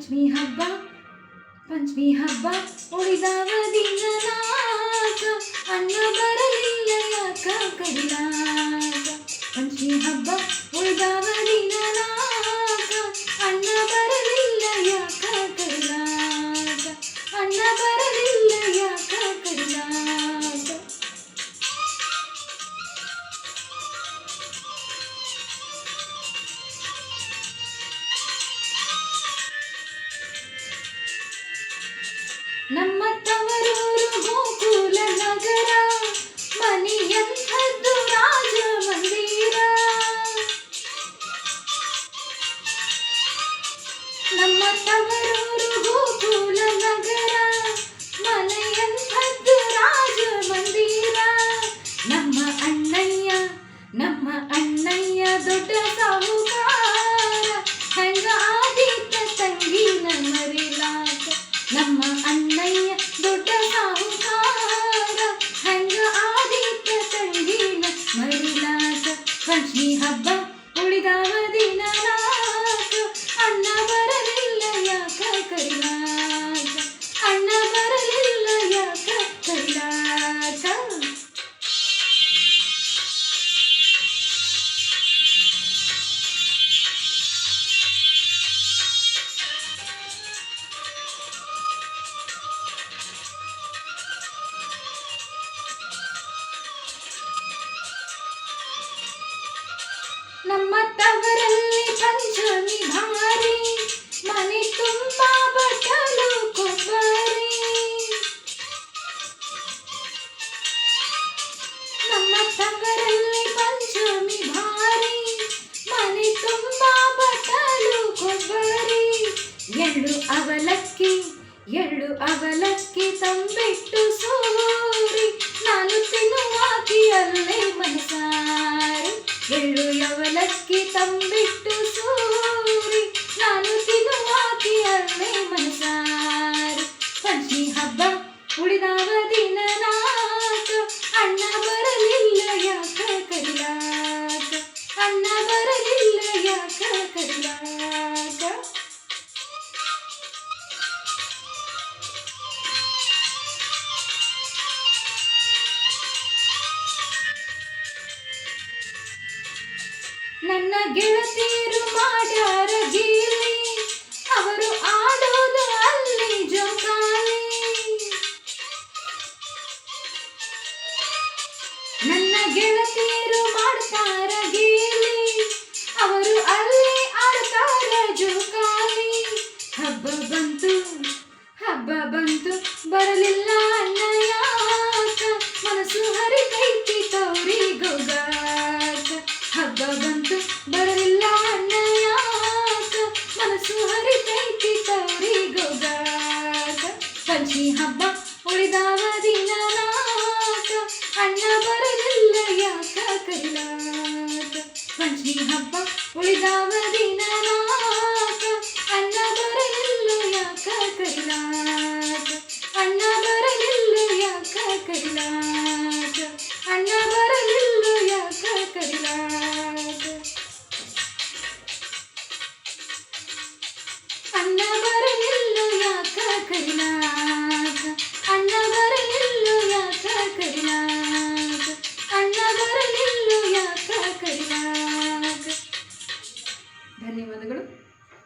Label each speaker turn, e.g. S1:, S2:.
S1: ಪಂಚಮಿ ಹಬ್ಬ ಪಂಚಮಿ ಹಬ್ಬ ಉಳಿದವ ದಿನನಾಕ ಅಣ್ಣ ಬರಲಿಲ್ಲ ಯಾಕ ಕಡಿಲಾಕ ಪಂಚಮಿ ಹಬ್ಬ ಉಳಿದವ ದಿನನಾಕ ಅಣ್ಣ ಬರಲಿಲ್ಲ ಯಾಕ ಕಡಿಲಾಕ ಅಣ್ಣ ಬರಲಿಲ್ಲ ಯಾಕ ಕಡಿಲಾಕ ನಮ್ಮ ತವರೂರು ಗೋಕುಲ ನಗರ ಮನೆಯಂಥದ್ದು ರಾಜ ಮಂದಿರ ನಮ್ಮ ತವರೂರು ಗೋಕುಲ ನಗರ ಮನೆಯಂಥದ್ದು ರಾಜ ಮಂದಿರ ನಮ್ಮ ಅಣ್ಣಯ್ಯ ದೊಡ್ಡ ಸಾಹುಕಾರ ಹೆಂಗ ಆದಿತ್ತ ತಂಗಿನ ಮರಿಲಾಕ ನಮ್ಮ ಅಣ್ಣಯ್ಯ ದೊಡ್ಡ ಸಾಹುಕಾರ ಹೆಂಗ ಆದಿತ್ಯ ತಂಗಿನ ಮರಿಲಾಕ ಪಂಚಮಿ ಹಬ್ಬ ಉಳಿದವ ದಿನನಾಕ ಅಣ್ಣ ಬರಲಿಲ್ಲ ಯಾಕ ಕರಿಲಾಕ ಅಣ್ಣ ಬರಲಿಲ್ಲ ಯಾಕ ಕರಿಲಾಕ ನಮ್ಮ ತವರಲ್ಲಿ ಪಂಚಮಿ ಭಾರಿ ಮನೆ ತುಂಬ ಬಟ್ಟಲು ಕೊಬ್ಬರಿ ನಮ್ಮ ತವರಲ್ಲಿ ಪಂಚಮಿ ಭಾರಿ ಮನೆ ತುಂಬ ಬಟ್ಟಲು ಕೊಬ್ಬರಿ ಎಳ್ಳು ಅವಲಕ್ಕಿ ತಂಬಿಟ್ಟು ಸೂರಿ ನಾನು ತಿನ್ನುವಾಕಿಯಲ್ಲೇ ಮನಸಾರಿ ಎಳ್ಳು ಅವಲಕ್ಕಿ ತಂಬಿಟ್ಟು ಸೂರಿ ನಾನು ತಿನ್ನುವಾಕಿಯಲ್ಲೇ ಮನಸಾರಿ ಪಂಚಮಿ ಹಬ್ಬ ಉಳಿದವ ದಿನನಾಕ ಅಣ್ಣ ಬರಲಿಲ್ಲ ಯಾಕ ಕರಿಲಾಕ ಅಣ್ಣ ಬರಲಿಲ್ಲ ಯಾಕ ಕರಿಲಾಕ ನನ್ನ ಗೆಳತಿಯರು ಮಾಡ್ಯಾರ ಗೀಲಿ ಅವರು ಆಡೋದು ಅಲ್ಲಿ ಜೋಕಾಲಿ ನನ್ನ ಗೆಳತಿಯರು ಮಾಡ್ತಾರ ಗೀಲಿ ಅವರು ಅಲ್ಲಿ ಆಡ್ತಾರ ಜೋಕಾಲಿ ಹಬ್ಬ ಬಂತು ಬರಲಿಲ್ಲ ಅಣ್ಣ ಯಾಕ ಮನಸ್ಸು ಹರಿತೈತಿ ತವರಿಗೋಗಾಕ ಹಬ್ಬ ಬಂತು ಬರಲಿಲ್ಲ ಅಣ್ಣ ಯಾಕ ಮನಸ್ಸು ಹರಿತೈತಿ ತವರಿಗೋಗಾಕ ಪಂಚಮಿ ಹಬ್ಬ ಉಳಿದವ ದಿನನಾಕ ಅಣ್ಣ ಬರಲಿಲ್ಲ ಯಾಕ ಕರಿಲಾಕ ಪಂಚಮಿ ಹಬ್ಬ ಉಳಿದವ ದಿನನಾಕ